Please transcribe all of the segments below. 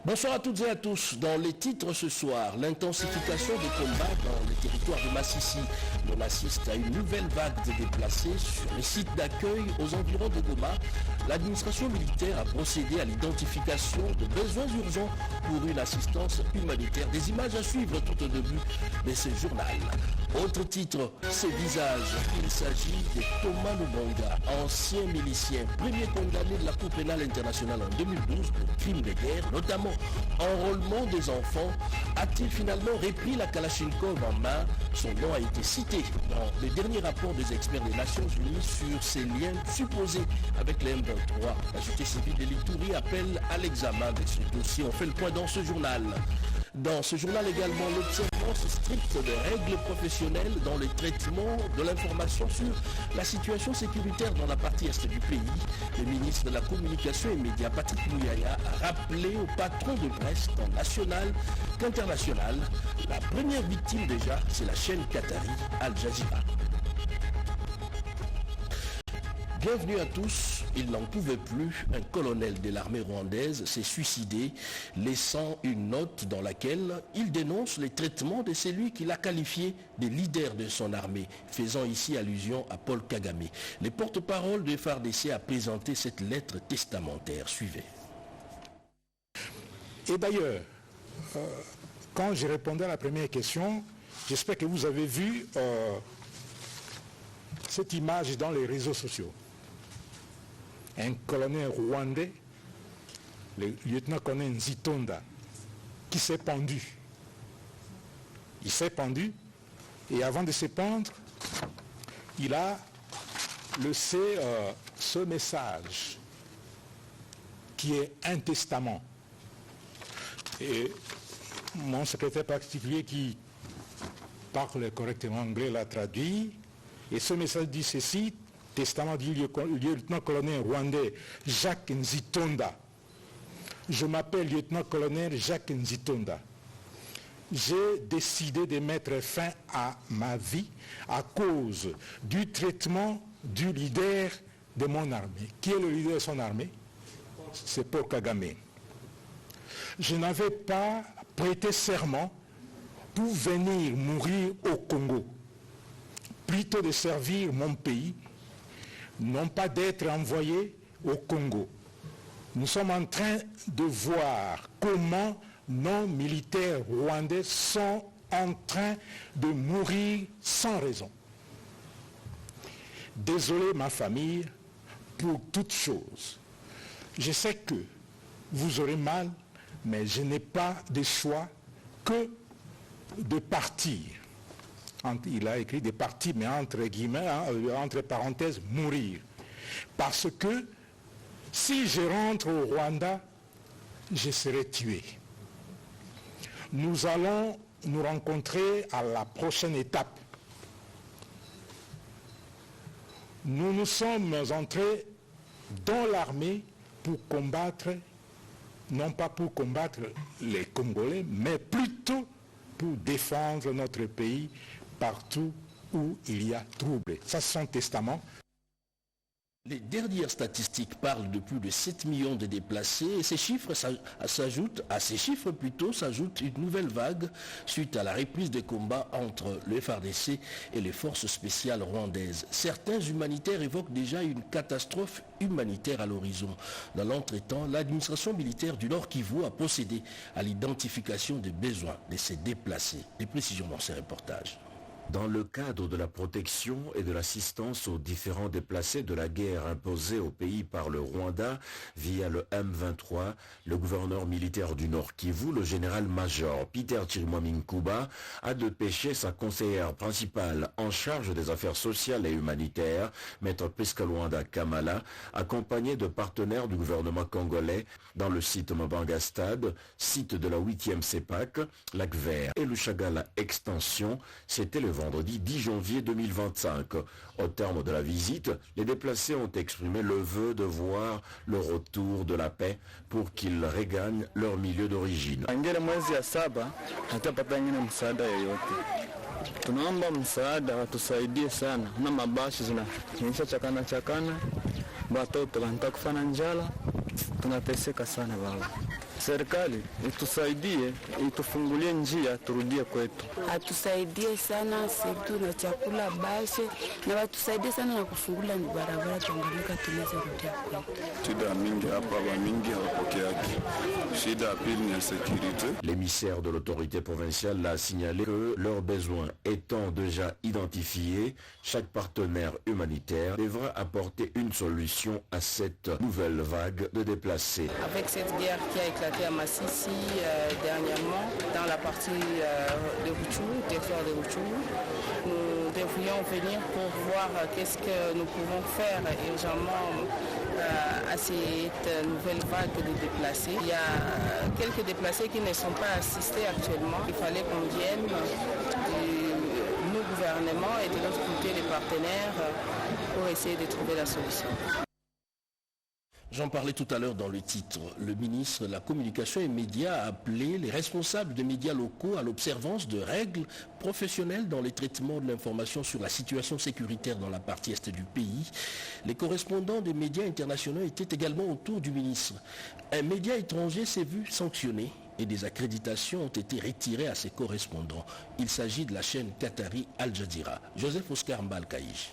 Bonsoir à toutes et à tous. Dans les titres ce soir, l'intensification des combats dans les territoires de Massissi. On assiste à une nouvelle vague de déplacés sur les sites d'accueil aux environs de Goma. L'administration militaire a procédé à l'identification de besoins urgents pour une assistance humanitaire. Des images à suivre tout au début de ce journal. Autre titre, ces visages. Il s'agit de Thomas Lubonga, ancien milicien, premier condamné de la Cour pénale internationale en 2012 pour crimes de guerre, notamment enrôlement des enfants. A-t-il finalement repris la Kalachnikov en main? Son nom a été cité dans le dernier rapport des experts des Nations Unies sur ses liens supposés avec les M23. La justice civile de l'Ituri appelle à l'examen de ce dossier. On fait le point dans ce journal. Dans ce journal également, l'observance stricte des règles professionnelles dans le traitement de l'information sur la situation sécuritaire dans la partie est du pays. Le ministre de la Communication et Médias, Patrick Mouyaya, a rappelé aux patrons de presse tant national qu'international. La première victime déjà, c'est la chaîne qatari Al Jazeera. Bienvenue à tous. Il n'en pouvait plus. Un colonel de l'armée rwandaise s'est suicidé, laissant une note dans laquelle il dénonce les traitements de celui qu'il a qualifié de leader de son armée, faisant ici allusion à Paul Kagame. Le porte-parole de FARDC a présenté cette lettre testamentaire. Suivez. Et d'ailleurs, quand j'ai répondu à la première question, j'espère que vous avez vu cette image dans les réseaux sociaux. Un colonel rwandais, le lieutenant-colonel Nzitonda, qui s'est pendu. Il s'est pendu et avant de se pendre, il a laissé ce message qui est un testament. Et mon secrétaire particulier qui parle correctement anglais l'a traduit. Et ce message dit ceci: testament du lieutenant-colonel rwandais Jacques Nzitonda. Je m'appelle lieutenant-colonel Jacques Nzitonda. J'ai décidé de mettre fin à ma vie à cause du traitement du leader de mon armée. Qui est le leader de son armée? C'est Paul Kagame. Je n'avais pas prêté serment pour venir mourir au Congo, plutôt de servir mon pays, non pas d'être envoyé au Congo. Nous sommes en train de voir comment nos militaires rwandais sont en train de mourir sans raison. Désolé ma famille pour toute chose. Je sais que vous aurez mal, mais je n'ai pas de choix que de partir. Il a écrit des parties, mais entre guillemets, entre parenthèses, mourir. Parce que si je rentre au Rwanda, je serai tué. Nous allons nous rencontrer à la prochaine étape. Nous nous sommes entrés dans l'armée pour combattre, non pas pour combattre les Congolais, mais plutôt pour défendre notre pays partout où il y a trouble. Ça, c'est son testament. Les dernières statistiques parlent de plus de 7 millions de déplacés et ces chiffres s'ajoute une nouvelle vague suite à la reprise des combats entre le FARDC et les forces spéciales rwandaises. Certains humanitaires évoquent déjà une catastrophe humanitaire à l'horizon. Dans l'entretemps, l'administration militaire du Nord Kivu a procédé à l'identification des besoins de ces déplacés. Des précisions dans ces reportages. Dans le cadre de la protection et de l'assistance aux différents déplacés de la guerre imposée au pays par le Rwanda via le M23, le gouverneur militaire du Nord Kivu, le général-major Peter Chirimwami-Nkuba, a dépêché sa conseillère principale en charge des affaires sociales et humanitaires, maître Peskalwanda Kamala, accompagné de partenaires du gouvernement congolais dans le site Mabanga Stade, site de la 8e CEPAC, Lac Vert et le Chagala Extension. C'était le vendredi 10 janvier 2025. Au terme de la visite, les déplacés ont exprimé le vœu de voir le retour de la paix pour qu'ils regagnent leur milieu d'origine. Tunaomba msaada, watusaidie sana na mabashi zinaonyesha chakana, watoto wanataka kufanya njala, tunateseka sana baba. Serikali itusaidie, itufungulie njia turudie kwetu. Atusaidie sana setu na chakula bashe na watusaidie sana na kufungula barabara tuangalika tunaweza rudia kwetu. Shida mingi hapa wa mingi hawapokeaki. Shida pili ni sécurité. L'émissaire de l'autorité provinciale l'a signalé que leurs besoins étant déjà identifiés, chaque partenaire humanitaire devra apporter une solution à cette nouvelle vague de déplacés. Avec cette guerre qui a éclaté à Massissi dernièrement, dans la partie de Rutshuru, territoire de Rutshuru, nous devrions venir pour voir qu'est-ce que nous pouvons faire urgemment à cette nouvelle vague de déplacés. Il y a quelques déplacés qui ne sont pas assistés actuellement. Il fallait qu'on vienne nos gouvernements et de l'autre côté les partenaires pour essayer de trouver la solution. J'en parlais tout à l'heure dans le titre. Le ministre de la Communication et Médias a appelé les responsables de médias locaux à l'observance de règles professionnelles dans les traitements de l'information sur la situation sécuritaire dans la partie est du pays. Les correspondants des médias internationaux étaient également autour du ministre. Un média étranger s'est vu sanctionné et des accréditations ont été retirées à ses correspondants. Il s'agit de la chaîne qatari Al Jazeera. Joseph Oscar Mbalkaïj.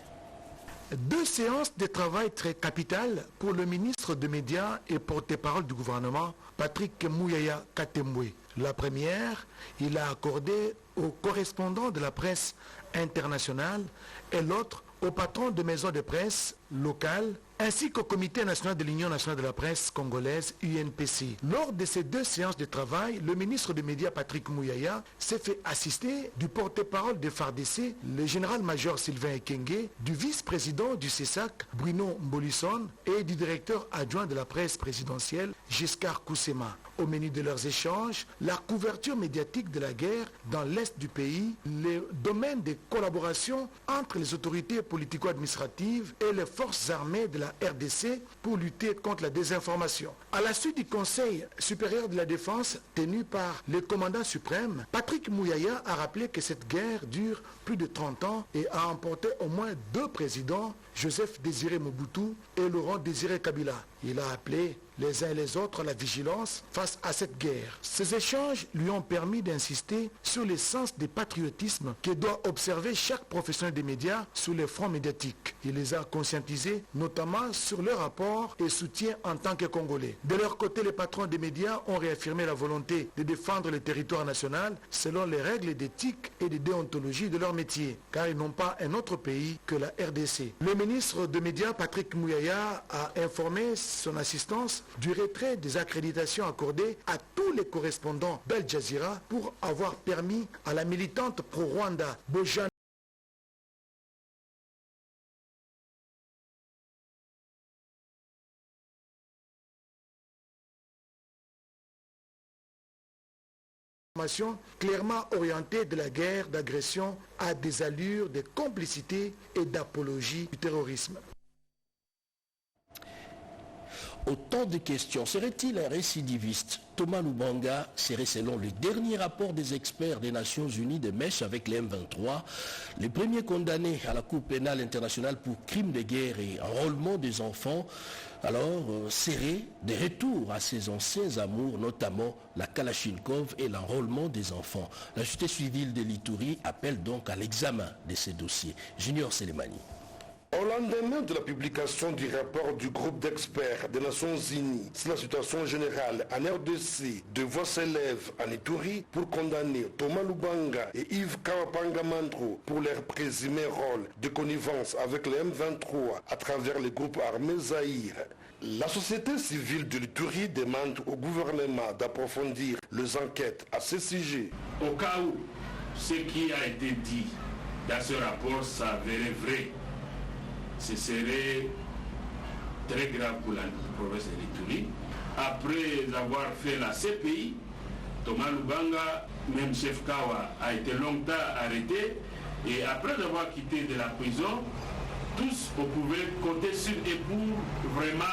Deux séances de travail très capitales pour le ministre des Médias et porte-parole du gouvernement, Patrick Mouyaya Katembwe. La première, il a accordé aux correspondants de la presse internationale et l'autre au patron de maisons de presse locales ainsi qu'au Comité national de l'Union nationale de la presse congolaise, UNPC. Lors de ces deux séances de travail, le ministre des Médias, Patrick Mouyaya, s'est fait assister du porte-parole de FARDC, le général-major Sylvain Ekenge, du vice-président du CESAC, Bruno Mbolisson, et du directeur adjoint de la presse présidentielle, Giscard Koussema. Au menu de leurs échanges, la couverture médiatique de la guerre dans l'est du pays, les domaines de collaboration entre les autorités politico-administratives et les forces armées de la RDC pour lutter contre la désinformation. À la suite du Conseil supérieur de la défense tenu par le commandant suprême, Patrick Mouyaya a rappelé que cette guerre dure plus de 30 ans et a emporté au moins deux présidents, Joseph Désiré Mobutu et Laurent Désiré Kabila. Il a appelé les uns et les autres à la vigilance face à cette guerre. Ces échanges lui ont permis d'insister sur l'essence du patriotisme que doit observer chaque professionnel des médias sur les fronts médiatiques. Il les a conscientisés notamment sur leur rapport et soutien en tant que Congolais. De leur côté, les patrons des médias ont réaffirmé la volonté de défendre le territoire national selon les règles d'éthique et de déontologie de leur métier, car ils n'ont pas un autre pays que la RDC. Le ministre des Médias, Patrick Mouyaya, a informé son assistance du retrait des accréditations accordées à tous les correspondants d'Al Jazeera pour avoir permis à la militante pro-Rwanda Bojana clairement orientée de la guerre d'agression à des allures de complicité et d'apologie du terrorisme. Autant de questions. Serait-il un récidiviste? Thomas Lubanga serait, selon le dernier rapport des experts des Nations Unies de mèche avec les M23, le premier condamné à la Cour pénale internationale pour crimes de guerre et enrôlement des enfants, alors serait de retour à ses anciens amours, notamment la Kalachnikov et l'enrôlement des enfants. La Société civile de l'Ituri appelle donc à l'examen de ces dossiers. Junior Selemani. Au lendemain de la publication du rapport du groupe d'experts des Nations Unies sur la situation générale en RDC, deux voix s'élèvent en Ituri pour condamner Thomas Lubanga et Yves Kawapanga Mandro pour leur présumé rôle de connivence avec les M23 à travers les groupes armés Zaïre. La société civile de l'Ituri demande au gouvernement d'approfondir les enquêtes à ce sujet. Au cas où ce qui a été dit dans ce rapport s'avérait vrai, ce serait très grave pour la province de l'Ituri. Après avoir fait la CPI, Thomas Lubanga, même chef Kawa, a été longtemps arrêté et après avoir quitté de la prison, tous, on pouvait compter sur eux pour vraiment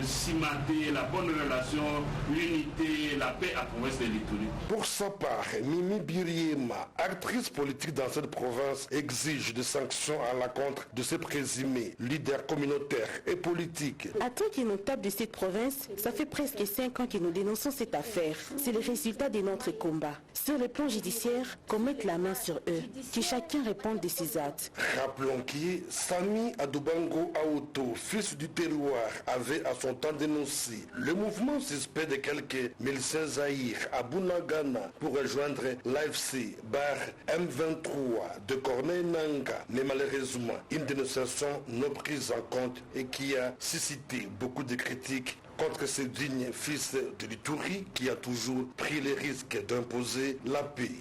cimenter la bonne relation, l'unité, la paix à la province de l'Ituri. Pour sa part, Mimi Biriema, actrice politique dans cette province, exige des sanctions à l'encontre de ces présumés leaders communautaires et politiques. En tant que notable de cette province, ça fait presque 5 ans que nous dénonçons cette affaire. C'est le résultat de notre combat. Sur le plan judiciaire, qu'on mette la main sur eux, que chacun réponde de ses actes. Rappelons qui, Sami Adoubango Aoto, fils du terroir, avait à son temps dénoncé le mouvement suspect de quelques miliciens Zahir à Bunagana pour rejoindre l'AFC bar M23 de Corneille Nanga. Mais malheureusement, une dénonciation non prise en compte et qui a suscité beaucoup de critiques contre ce digne fils de l'Ituri qui a toujours pris les risques d'imposer la paix.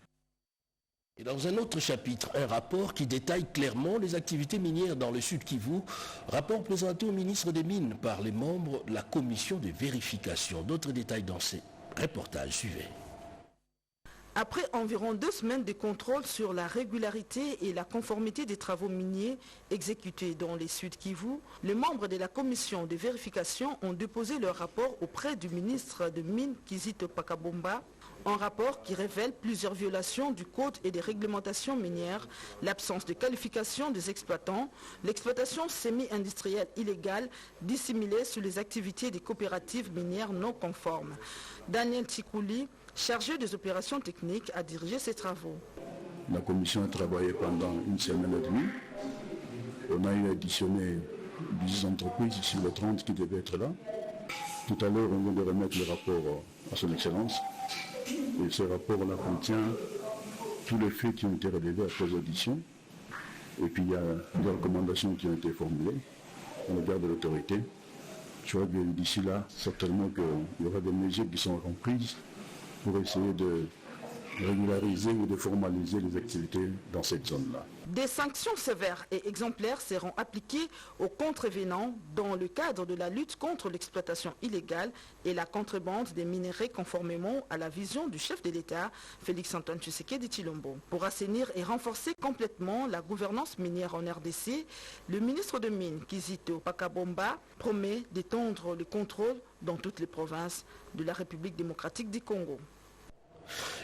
Et dans un autre chapitre, un rapport qui détaille clairement les activités minières dans le Sud Kivu, rapport présenté au ministre des Mines par les membres de la commission de vérification. D'autres détails dans ces reportages, suivez. Après environ 2 semaines de contrôle sur la régularité et la conformité des travaux miniers exécutés dans les Sud Kivu, les membres de la commission de vérification ont déposé leur rapport auprès du ministre de Mines Kizito Pakabomba. Un rapport qui révèle plusieurs violations du code et des réglementations minières, l'absence de qualification des exploitants, l'exploitation semi-industrielle illégale dissimulée sur les activités des coopératives minières non conformes. Daniel Tikouli, chargé des opérations techniques, a dirigé ces travaux. La commission a travaillé pendant 1 semaine et demie. On a eu additionné 10 entreprises sur les 30 qui devaient être là. Tout à l'heure, on vient de remettre le rapport à son Excellence. Et ce rapport-là contient tous les faits qui ont été relevés après l'audition. Et puis il y a des recommandations qui ont été formulées à l'égard de l'autorité. Je crois que d'ici là, certainement qu'il y aura des mesures qui seront prises pour essayer de régulariser ou de formaliser les activités dans cette zone-là. Des sanctions sévères et exemplaires seront appliquées aux contrevenants dans le cadre de la lutte contre l'exploitation illégale et la contrebande des minerais conformément à la vision du chef de l'État, Félix-Antoine Tshisekedi Tshilombo. Pour assainir et renforcer complètement la gouvernance minière en RDC, le ministre de Mines, Kizito Pakabomba, promet d'étendre le contrôle dans toutes les provinces de la République démocratique du Congo.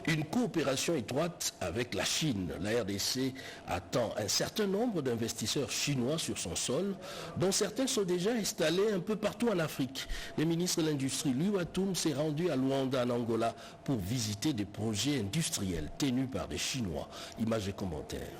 Une coopération étroite avec la Chine. La RDC attend un certain nombre d'investisseurs chinois sur son sol, dont certains sont déjà installés un peu partout en Afrique. Le ministre de l'Industrie, Louis Watoum, s'est rendu à Luanda, en Angola, pour visiter des projets industriels tenus par des Chinois. Images et commentaires.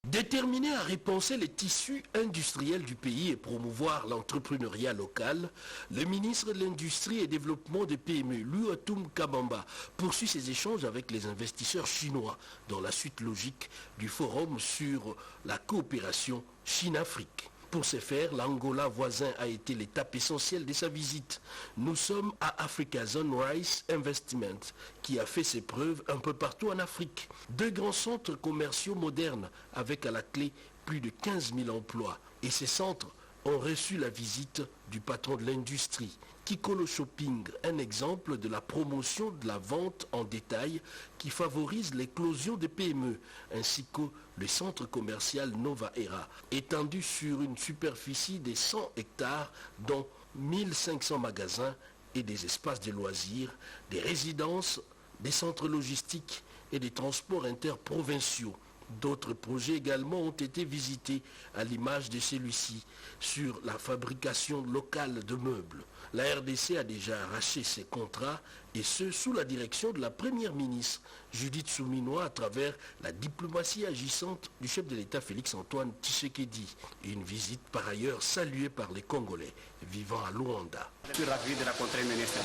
Déterminé à repenser les tissus industriels du pays et promouvoir l'entrepreneuriat local, le ministre de l'Industrie et Développement des PME, Luatum Kabamba, poursuit ses échanges avec les investisseurs chinois dans la suite logique du forum sur la coopération Chine-Afrique. Pour ce faire, l'Angola voisin a été l'étape essentielle de sa visite. Nous sommes à Africa Zone Rice Investment, qui a fait ses preuves un peu partout en Afrique. 2 grands centres commerciaux modernes avec à la clé plus de 15 000 emplois. Et ces centres ont reçu la visite du patron de l'industrie, Kikolo Shopping, un exemple de la promotion de la vente en détail qui favorise l'éclosion des PME, ainsi que le centre commercial Nova Era, étendu sur une superficie de 100 hectares, dont 1500 magasins et des espaces de loisirs, des résidences, des centres logistiques et des transports interprovinciaux. D'autres projets également ont été visités à l'image de celui-ci sur la fabrication locale de meubles. La RDC a déjà arraché ses contrats et ce sous la direction de la première ministre Judith Souminois à travers la diplomatie agissante du chef de l'État Félix-Antoine Tshisekedi. Une visite par ailleurs saluée par les Congolais vivant à Luanda. Je suis ravi de rencontrer le ministre.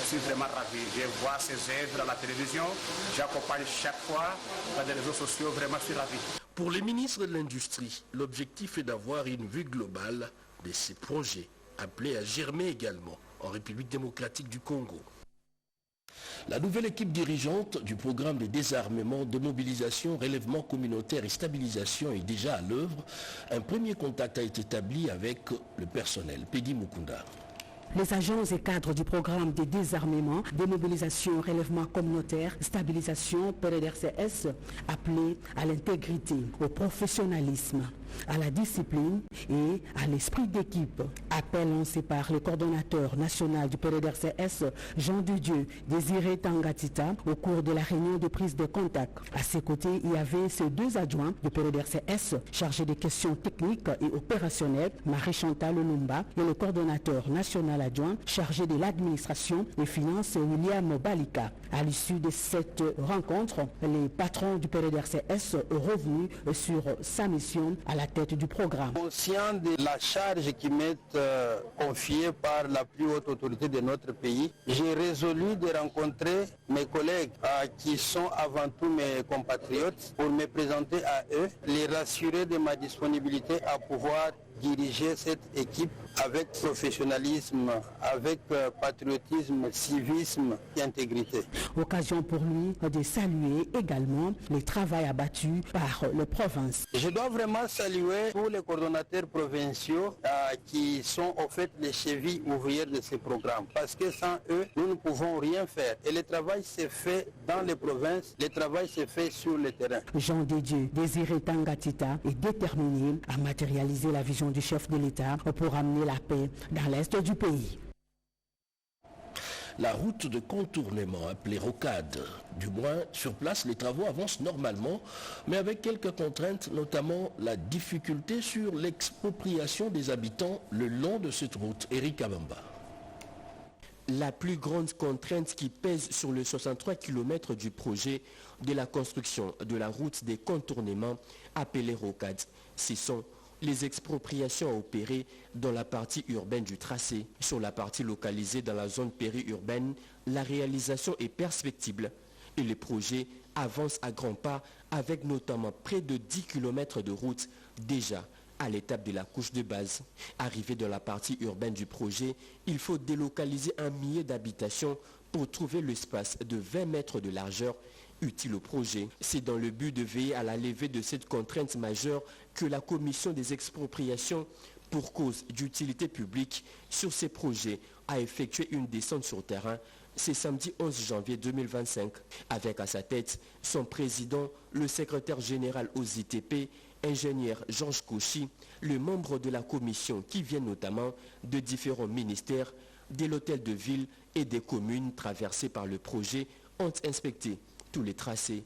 Je suis vraiment ravi. Je vois ses œuvres à la télévision. J'accompagne chaque fois dans les réseaux sociaux. Vraiment, je suis ravi. Pour les ministres de l'Industrie, l'objectif est d'avoir une vue globale de ces projets, appelés à germer également en République démocratique du Congo. La nouvelle équipe dirigeante du programme de désarmement, de mobilisation, relèvement communautaire et stabilisation est déjà à l'œuvre. Un premier contact a été établi avec le personnel. Pedi Mukunda. Les agents et cadres du programme de désarmement, démobilisation, relèvement communautaire, stabilisation, PRDRCS, appelés à l'intégrité, au professionnalisme à la discipline et à l'esprit d'équipe. Appel lancé par le coordonnateur national du PDDRCS, Jean de Dieu Désiré Tangatita, au cours de la réunion de prise de contact. À ses côtés, il y avait ses deux adjoints du PDDRCS chargés des questions techniques et opérationnelles, Marie-Chantal Lumba, et le coordonnateur national adjoint chargé de l'administration et finances, William Balika. À l'issue de cette rencontre, les patrons du PDDRCS sont revenus sur sa mission à la tête du programme. Conscient de la charge qui m'est confiée par la plus haute autorité de notre pays, j'ai résolu de rencontrer mes collègues qui sont avant tout mes compatriotes pour me présenter à eux, les rassurer de ma disponibilité à pouvoir diriger cette équipe avec professionnalisme, avec patriotisme, civisme et intégrité. Occasion pour lui de saluer également les travaux abattus par les provinces. Je dois vraiment saluer tous les coordonnateurs provinciaux qui sont au fait les chevilles ouvrières de ce programme. Parce que sans eux, nous ne pouvons rien faire. Et le travail s'est fait dans les provinces, le travail s'est fait sur le terrain. Jean Dédieu Désiré Tangatita est déterminé à matérialiser la vision du chef de l'État pour amener la paix dans l'est du pays. La route de contournement appelée rocade. Du moins, sur place, les travaux avancent normalement, mais avec quelques contraintes, notamment la difficulté sur l'expropriation des habitants le long de cette route. Eric Abamba. La plus grande contrainte qui pèse sur le 63 km du projet de la construction de la route des contournements appelée rocade, ce sont les expropriations opérées dans la partie urbaine du tracé. Sur la partie localisée dans la zone périurbaine, la réalisation est perspectible et le projet avance à grands pas avec notamment près de 10 km de route déjà à l'étape de la couche de base. Arrivé dans la partie urbaine du projet, il faut délocaliser 1 millier d'habitations pour trouver l'espace de 20 mètres de largeur utile au projet. C'est dans le but de veiller à la levée de cette contrainte majeure que la commission des expropriations pour cause d'utilité publique sur ces projets a effectué une descente sur terrain ce samedi 11 janvier 2025, avec à sa tête son président, le secrétaire général aux ITP, ingénieur Georges Kouchi, le membre de la commission qui vient notamment de différents ministères, de l'hôtel de ville et des communes traversées par le projet ont inspecté tous les tracés.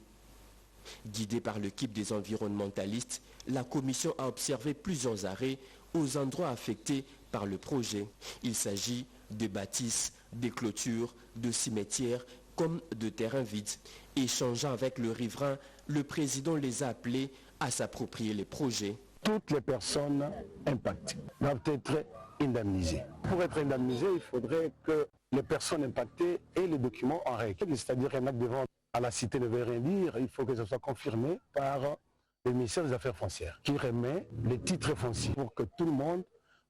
Guidée par l'équipe des environnementalistes, la commission a observé plusieurs arrêts aux endroits affectés par le projet. Il s'agit de bâtisses, de clôtures, de cimetières comme de terrains vides. Échangeant avec le riverain, le président les a appelés à s'approprier les projets. Toutes les personnes impactées doivent être indemnisées. Pour être indemnisées, il faudrait que les personnes impactées aient les documents en règle, c'est-à-dire un acte de vente à la cité ne veut rien dire, il faut que ce soit confirmé par le ministère des Affaires foncières qui remet les titres fonciers pour que tout le monde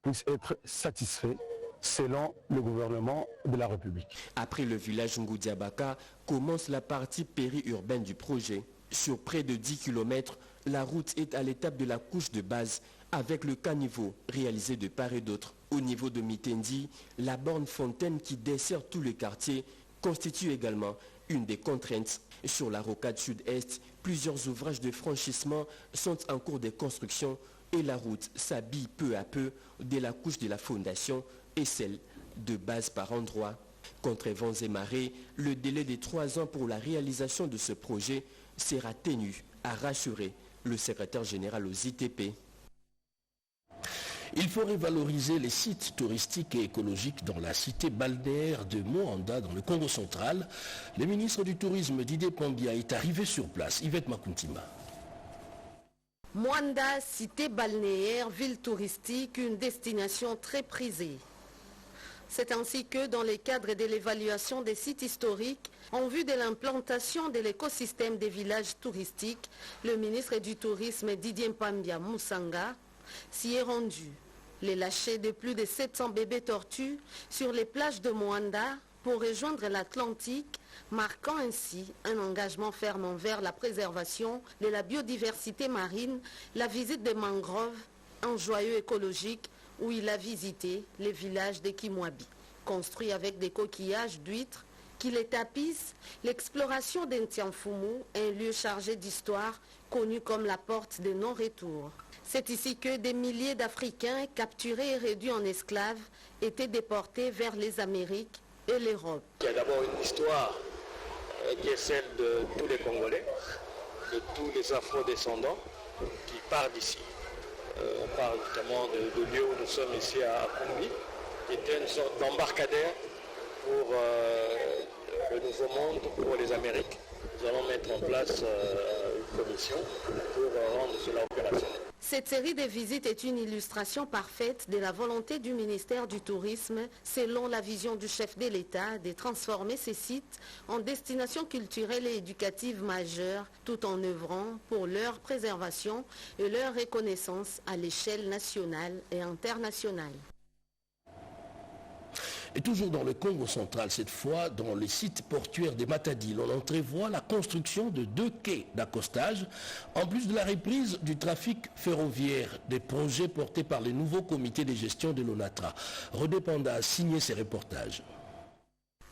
puisse être satisfait selon le gouvernement de la République. Après le village Ngoudiabaka, commence la partie périurbaine du projet. Sur près de 10 km, la route est à l'étape de la couche de base avec le caniveau réalisé de part et d'autre. Au niveau de Mitendi, la borne fontaine qui dessert tout le quartier constitue également une des contraintes. Sur la rocade sud-est, plusieurs ouvrages de franchissement sont en cours de construction et la route s'habille peu à peu de la couche de la fondation et celle de base par endroits. Contre vents et marées, le délai de 3 ans pour la réalisation de ce projet sera tenu, a rassuré le secrétaire général aux ITP. Il faut revaloriser les sites touristiques et écologiques dans la cité balnéaire de Moanda, dans le Congo central. Le ministre du Tourisme, Didier Pambia, est arrivé sur place. Yvette Makuntima. Moanda, cité balnéaire, ville touristique, une destination très prisée. C'est ainsi que, dans le cadre de l'évaluation des sites historiques, en vue de l'implantation de l'écosystème des villages touristiques, le ministre du Tourisme, Didier Pambia Moussanga, s'y est rendu. Les lâchers de plus de 700 bébés tortues sur les plages de Moanda pour rejoindre l'Atlantique, marquant ainsi un engagement ferme envers la préservation de la biodiversité marine, la visite des mangroves, un joyau écologique où il a visité les villages de Kimwabi, construits avec des coquillages d'huîtres qui les tapissent, l'exploration d'Entianfumu, un lieu chargé d'histoire connu comme la porte des non-retours. C'est ici que des milliers d'Africains capturés et réduits en esclaves étaient déportés vers les Amériques et l'Europe. Il y a d'abord une histoire qui est celle de tous les Congolais, de tous les afro-descendants qui partent d'ici. On parle notamment de lieu où nous sommes ici à Kumbi, qui était une sorte d'embarcadère pour le Nouveau Monde, pour les Amériques. Nous allons mettre en place une commission pour rendre cela opérationnel. Cette série de visites est une illustration parfaite de la volonté du ministère du Tourisme, selon la vision du chef de l'État, de transformer ces sites en destinations culturelles et éducatives majeures, tout en œuvrant pour leur préservation et leur reconnaissance à l'échelle nationale et internationale. Et toujours dans le Congo central, cette fois, dans les sites portuaires des Matadi, on entrevoit la construction de 2 quais d'accostage, en plus de la reprise du trafic ferroviaire, des projets portés par le nouveau comité de gestion de l'ONATRA. Rodé Panda a signé ces reportages.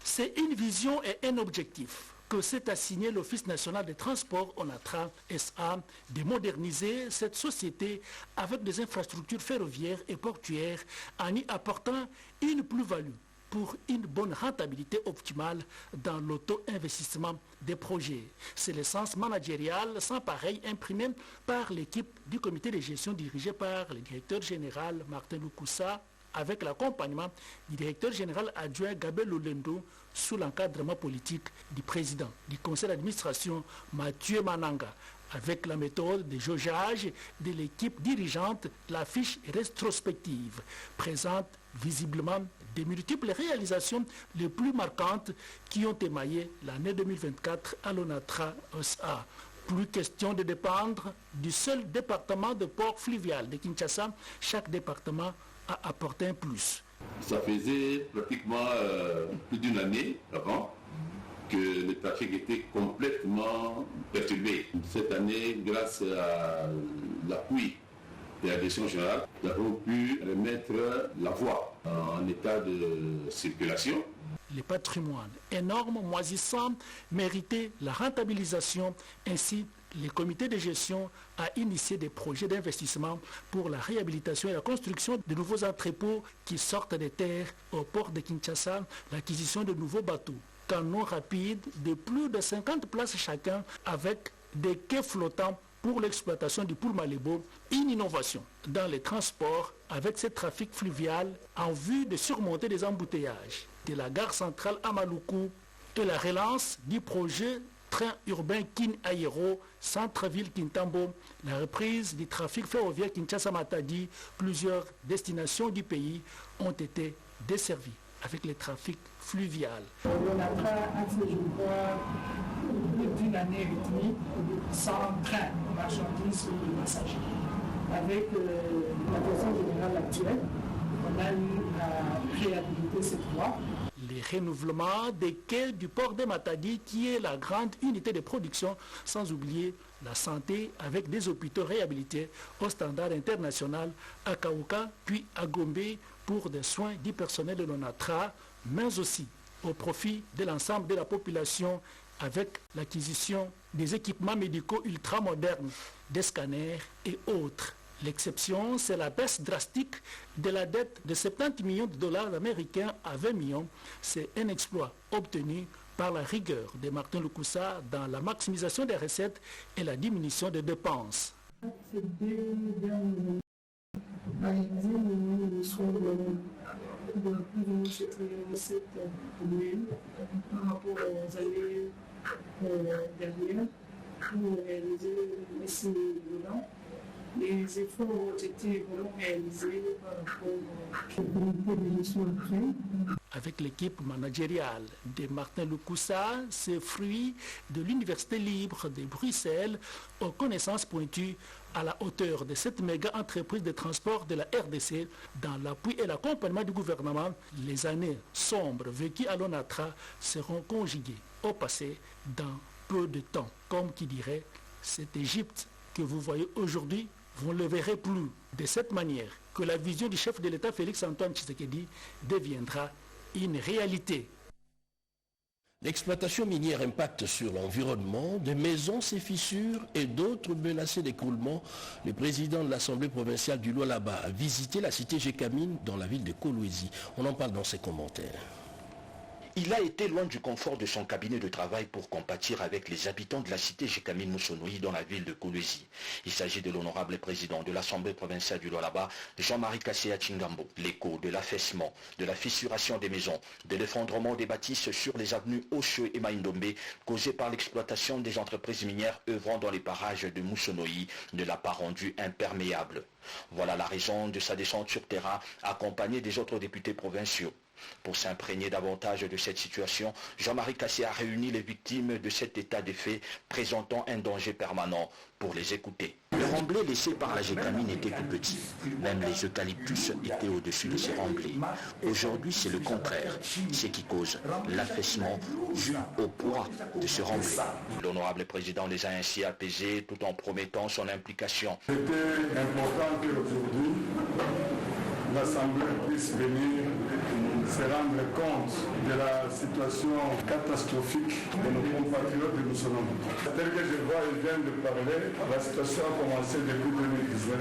C'est une vision et un objectif que s'est assigné l'Office national des transports ONATRA SA de moderniser cette société avec des infrastructures ferroviaires et portuaires en y apportant une plus-value pour une bonne rentabilité optimale dans l'auto-investissement des projets. C'est l'essence managériale sans pareil imprimée par l'équipe du comité de gestion dirigé par le directeur général Martin Lukusa avec l'accompagnement du directeur général adjoint Gabel Lolendo sous l'encadrement politique du président du conseil d'administration Mathieu Mananga. Avec la méthode de jaugeage de l'équipe dirigeante, la fiche rétrospective présente visiblement des multiples réalisations les plus marquantes qui ont émaillé l'année 2024 à l'ONATRA SA. Plus question de dépendre du seul département de port fluvial de Kinshasa. Chaque département a apporté un plus. Ça faisait pratiquement plus d'une année avant que le trafic était complètement perturbé. Cette année, grâce à l'appui de la direction générale, nous avons pu remettre la voie en état de circulation. Les patrimoines énormes, moisissants, méritaient la rentabilisation. Ainsi, le comité de gestion a initié des projets d'investissement pour la réhabilitation et la construction de nouveaux entrepôts qui sortent des terres au port de Kinshasa, l'acquisition de nouveaux bateaux, canons rapides de plus de 50 places chacun avec des quais flottants pour l'exploitation du Poul-Malébo, une innovation dans les transports avec ce trafic fluvial en vue de surmonter des embouteillages de la gare centrale à Maluku et la relance du projet train urbain Kin-Aero, centre-ville Kintambo, la reprise du trafic ferroviaire Kinshasa-Matadi. Plusieurs destinations du pays ont été desservies avec le trafic fluvial. L'ONATRA a fait, je crois, depuis l'année et demie, sans train de marchandises ou de passagers. Avec la direction générale actuelle, on a eu à réhabiliter cette voie. Les renouvellements des quais du port de Matadi, qui est la grande unité de production, sans oublier la santé avec des hôpitaux réhabilités au standard international à Kaouka, puis à Gombe pour des soins du personnel de l'ONATRA, mais aussi au profit de l'ensemble de la population avec l'acquisition des équipements médicaux ultramodernes, des scanners et autres. L'exception, c'est la baisse drastique de la dette de 70 millions de dollars américains à 20 millions. C'est un exploit obtenu par la rigueur de Martin Lukusa dans la maximisation des recettes et la diminution des dépenses. Par rapport aux années dernières, pour réaliser les signes dedans. Les efforts ont été vraiment réalisés par rapport au comité de gestion après. Avec l'équipe managériale de Martin Lukusa, c'est fruit de l'Université libre de Bruxelles aux connaissances pointues à la hauteur de cette méga entreprise de transport de la RDC dans l'appui et l'accompagnement du gouvernement. Les années sombres vécues à l'ONATRA seront conjuguées au passé dans peu de temps. Comme qui dirait, cette Égypte que vous voyez aujourd'hui, vous ne le verrez plus. De cette manière que la vision du chef de l'État Félix Antoine Tshisekedi deviendra une réalité. L'exploitation minière impacte sur l'environnement, des maisons s'effissurent et d'autres menacées d'écroulement. Le président de l'Assemblée provinciale du Lualaba a visité la cité Gécamine dans la ville de Kolwezi. On en parle dans ses commentaires. Il a été loin du confort de son cabinet de travail pour compatir avec les habitants de la cité Gécamine Moussonoui dans la ville de Kolwezi. Il s'agit de l'honorable président de l'Assemblée provinciale du Lualaba, Jean-Marie Kasséa Chingambo. L'écho de l'affaissement, de la fissuration des maisons, de l'effondrement des bâtisses sur les avenues Oshwe et Maïndombe, causé par l'exploitation des entreprises minières œuvrant dans les parages de Moussonoui, ne l'a pas rendu imperméable. Voilà la raison de sa descente sur terrain, accompagnée des autres députés provinciaux. Pour s'imprégner davantage de cette situation, Jean-Marie Kassé a réuni les victimes de cet état de fait présentant un danger permanent pour les écouter. Le remblai laissé par la Gécamine était tout petit. Même les eucalyptus étaient au-dessus de ces remblais. Aujourd'hui, c'est le contraire, ce qui cause l'affaissement dû au poids de ce remblai. L'honorable président les a ainsi apaisés tout en promettant son implication. C'était important qu'aujourd'hui, l'Assemblée puisse venir se rendre compte de la situation catastrophique de nos compatriotes de Moussonoui. Tel que je vois, il vient de parler, la situation a commencé depuis 2019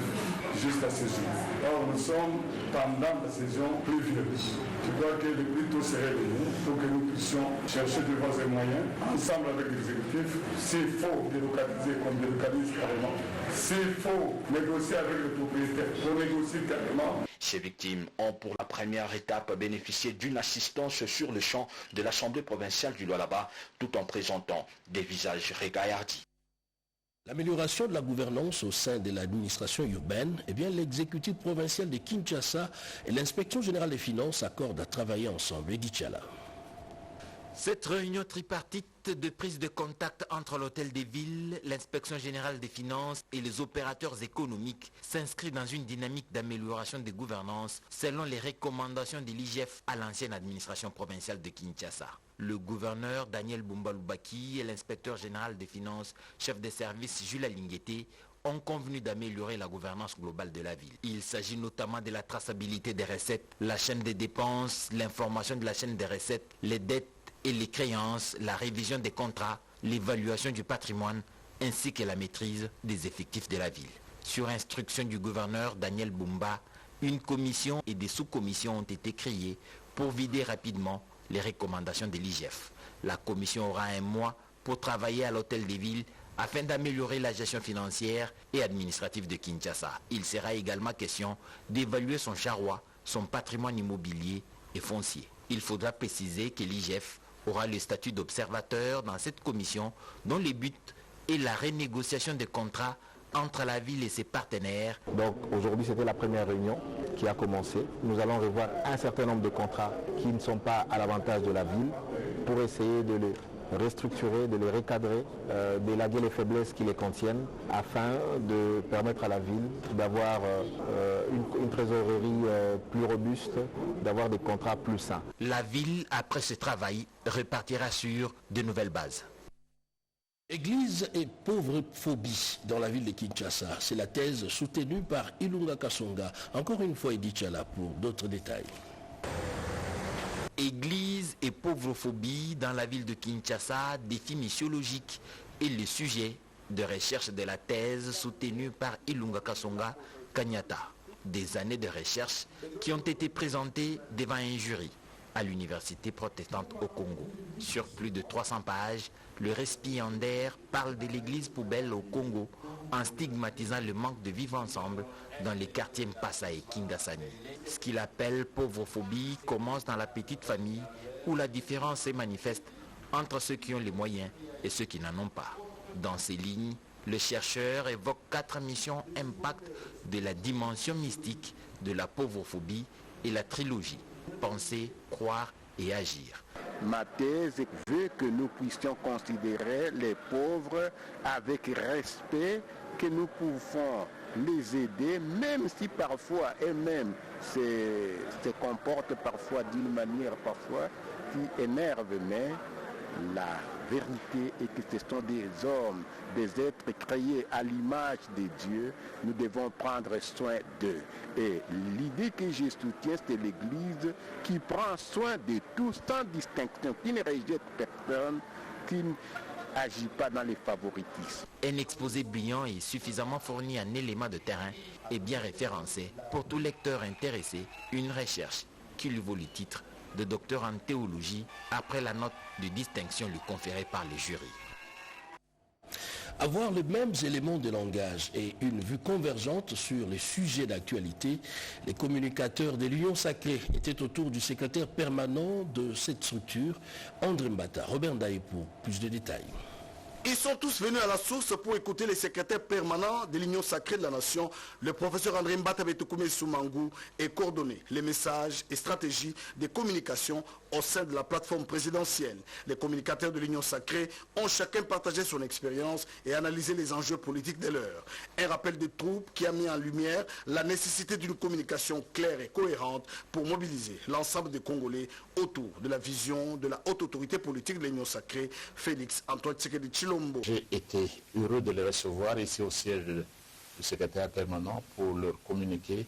jusqu'à ce jour. Or, nous sommes pendant la saison pluvieuse. Je crois que le plus tôt serait venu pour que nous puissions chercher de voies et moyens, ensemble avec l'exécutif. S'il faut délocaliser, comme délocalise carrément. S'il faut négocier avec le propriétaire, pour négocier carrément. Ces victimes ont pour la première étape bénéficié d'une assistance sur le champ de l'Assemblée provinciale du Lualaba, tout en présentant des visages régaillardis. L'amélioration de la gouvernance au sein de l'administration urbaine, l'exécutif provincial de Kinshasa et l'inspection générale des finances accordent à travailler ensemble. Edith Chala. Cette réunion tripartite de prise de contact entre l'Hôtel des Villes, l'inspection générale des finances et les opérateurs économiques s'inscrit dans une dynamique d'amélioration des gouvernances selon les recommandations de l'IGF à l'ancienne administration provinciale de Kinshasa. Le gouverneur Daniel Bumba-Lubaki et l'inspecteur général des finances, chef de service Jules Alingueté, ont convenu d'améliorer la gouvernance globale de la ville. Il s'agit notamment de la traçabilité des recettes, la chaîne des dépenses, l'information de la chaîne des recettes, les dettes et les créances, la révision des contrats, l'évaluation du patrimoine, ainsi que la maîtrise des effectifs de la ville. Sur instruction du gouverneur Daniel Bumba, une commission et des sous-commissions ont été créées pour vider rapidement les recommandations de l'IGF. La commission aura un mois pour travailler à l'Hôtel des Villes afin d'améliorer la gestion financière et administrative de Kinshasa. Il sera également question d'évaluer son charroi, son patrimoine immobilier et foncier. Il faudra préciser que l'IGF aura le statut d'observateur dans cette commission dont le but est la renégociation des contrats entre la ville et ses partenaires. Donc aujourd'hui c'était la première réunion qui a commencé. Nous allons revoir un certain nombre de contrats qui ne sont pas à l'avantage de la ville pour essayer de les restructurer, de les recadrer, d'élaguer les faiblesses qui les contiennent afin de permettre à la ville d'avoir une trésorerie plus robuste, d'avoir des contrats plus sains. La ville, après ce travail, repartira sur de nouvelles bases. Église et pauvre-phobie dans la ville de Kinshasa. C'est la thèse soutenue par Ilunga Kasonga. Encore une fois, Edith Chala pour d'autres détails. Église et pauvrophobie dans la ville de Kinshasa, défi missiologique est le sujet de recherche de la thèse soutenue par Ilunga Kasonga Kanyata. Des années de recherche qui ont été présentées devant un jury à l'université protestante au Congo. Sur plus de 300 pages, le récipiendaire parle de l'église poubelle au Congo en stigmatisant le manque de vivre ensemble dans les quartiers Mpassa et Kingasani. Ce qu'il appelle pauvrophobie commence dans la petite famille où la différence est manifeste entre ceux qui ont les moyens et ceux qui n'en ont pas. Dans ces lignes, le chercheur évoque 4 missions impact de la dimension mystique de la pauvrophobie et la trilogie penser, croire et agir. Ma thèse veut que nous puissions considérer les pauvres avec respect, que nous pouvons les aider, même si parfois eux-mêmes se comportent parfois d'une manière parfois qui énerve, mais la vérité et que ce sont des hommes, des êtres créés à l'image de Dieu, nous devons prendre soin d'eux. Et l'idée que je soutiens, c'est l'Église qui prend soin de tous sans distinction, qui ne rejette personne, qui n'agit pas dans les favoritismes. Un exposé brillant et suffisamment fourni en éléments de terrain est bien référencé pour tout lecteur intéressé, une recherche qui lui vaut le titre de docteur en théologie après la note de distinction lui conférée par les jurys. Avoir les mêmes éléments de langage et une vue convergente sur les sujets d'actualité, les communicateurs de l'Union Sacrée étaient autour du secrétaire permanent de cette structure, André Mbata. Robert Ndaye pour plus de détails. Ils sont tous venus à la source pour écouter les secrétaires permanents de l'Union Sacrée de la Nation, le professeur André Mbata Betoukoumé Soumangou, et coordonner les messages et stratégies de communication au sein de la plateforme présidentielle. Les communicateurs de l'Union Sacrée ont chacun partagé son expérience et analysé les enjeux politiques de l'heure. Un rappel des troupes qui a mis en lumière la nécessité d'une communication claire et cohérente pour mobiliser l'ensemble des Congolais autour de la vision de la haute autorité politique de l'Union Sacrée, Félix Antoine Tshisekedi Tshilombo. J'ai été heureux de les recevoir ici au siège du secrétaire permanent pour leur communiquer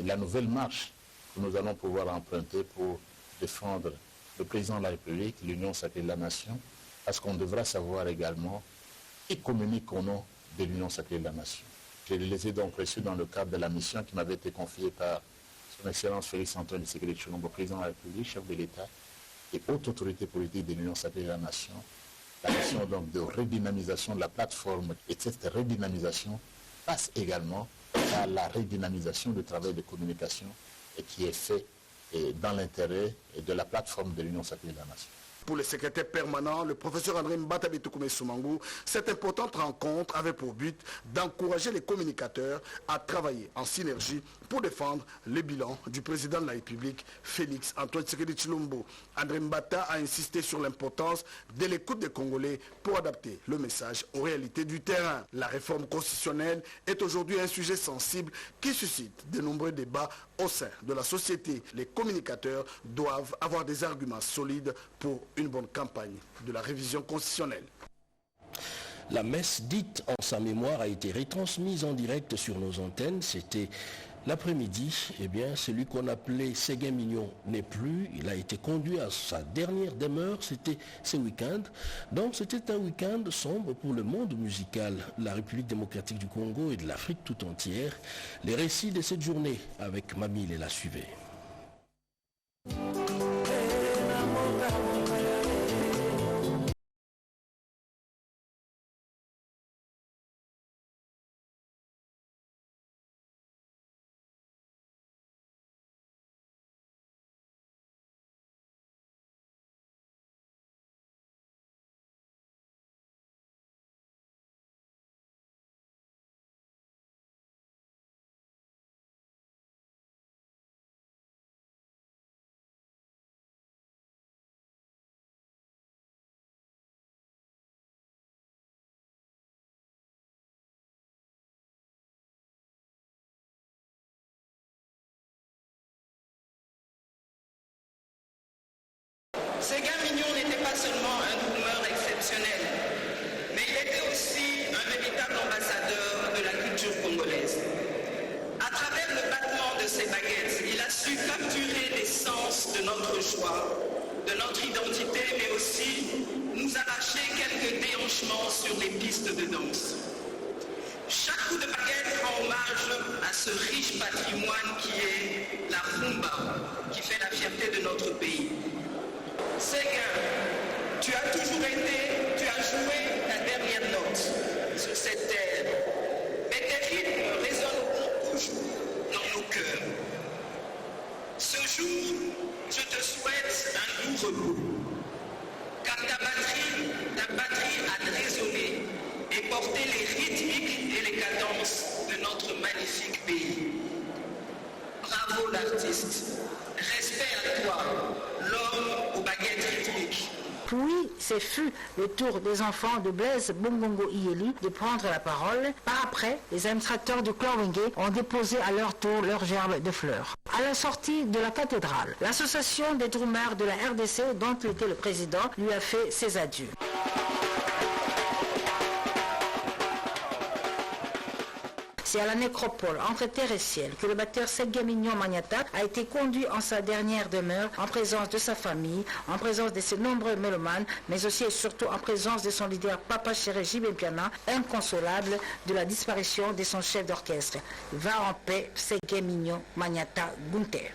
la nouvelle marche que nous allons pouvoir emprunter pour défendre le président de la République, l'Union Sacrée de la Nation, parce qu'on devra savoir également qui communique au nom de l'Union Sacrée de la Nation. Je les ai donc reçus dans le cadre de la mission qui m'avait été confiée par son Excellence Félix Antoine Tshisekedi Tshilombo, président de la République, chef de l'État et haute autorité politique de l'Union Sacrée de la Nation. La mission donc de redynamisation de la plateforme, et cette redynamisation passe également par la redynamisation du travail de communication qui est fait dans l'intérêt de la plateforme de l'Union Sacrée de la Nation. Pour le secrétaire permanent, le professeur André Mbata Betoukoumé Soumangou, cette importante rencontre avait pour but d'encourager les communicateurs à travailler en synergie pour défendre le bilan du président de la République, Félix Antoine Tshisekedi Tshilombo. André Mbata a insisté sur l'importance de l'écoute des Congolais pour adapter le message aux réalités du terrain. La réforme constitutionnelle est aujourd'hui un sujet sensible qui suscite de nombreux débats au sein de la société. Les communicateurs doivent avoir des arguments solides pour une bonne campagne de la révision constitutionnelle. La messe dite en sa mémoire a été retransmise en direct sur nos antennes. C'était l'après-midi. Eh bien, celui qu'on appelait Séguin Mignon n'est plus. Il a été conduit à sa dernière demeure. C'était ce week-end. Donc, c'était un week-end sombre pour le monde musical, la République démocratique du Congo et de l'Afrique tout entière. Les récits de cette journée avec Mamie la suivaient. Séguin Mignon n'était pas seulement un drummer exceptionnel, mais il était aussi un véritable ambassadeur de la culture congolaise. À travers le battement de ses baguettes, il a su capturer l'essence de notre joie, de notre identité, mais aussi nous arracher quelques déhanchements sur les pistes de danse. Chaque coup de baguette rend hommage à ce riche patrimoine qui est la rumba, qui fait la fierté de notre pays. Séguin, tu as toujours été, tu as joué ta dernière note sur cette terre, mais tes rythmes résonnent toujours dans nos cœurs. Ce jour, je te souhaite un doux repos, car ta batterie a résonné et porté les rythmiques et les cadences de notre magnifique pays. Bravo l'artiste, respect à toi, l'homme aux baguettes rythmiques. Oui, Ce fut le tour des enfants de Blaise Bongongo Iyeli de prendre la parole. Par après, les administrateurs du clan Wenge ont déposé à leur tour leurs gerbes de fleurs. À la sortie de la cathédrale, l'association des Drummers de la RDC, dont il était le président, lui a fait ses adieux. C'est à la nécropole entre terre et ciel que le batteur Ségué Mignon Magnata a été conduit en sa dernière demeure, en présence de sa famille, en présence de ses nombreux mélomanes, mais aussi et surtout en présence de son leader Papa Chéri Jibé Piana, inconsolable de la disparition de son chef d'orchestre. Va en paix, Ségué Mignon Magnata Gunther.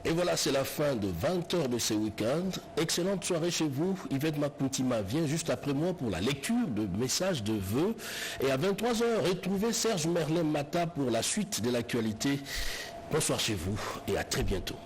Et voilà, c'est la fin de 20h de ce week-end. Excellente soirée chez vous. Yvette Makuntima vient juste après moi pour la lecture de messages de vœux. Et à 23h, retrouvez Serge Merlin Mata pour la suite de l'actualité. Bonsoir chez vous et à très bientôt.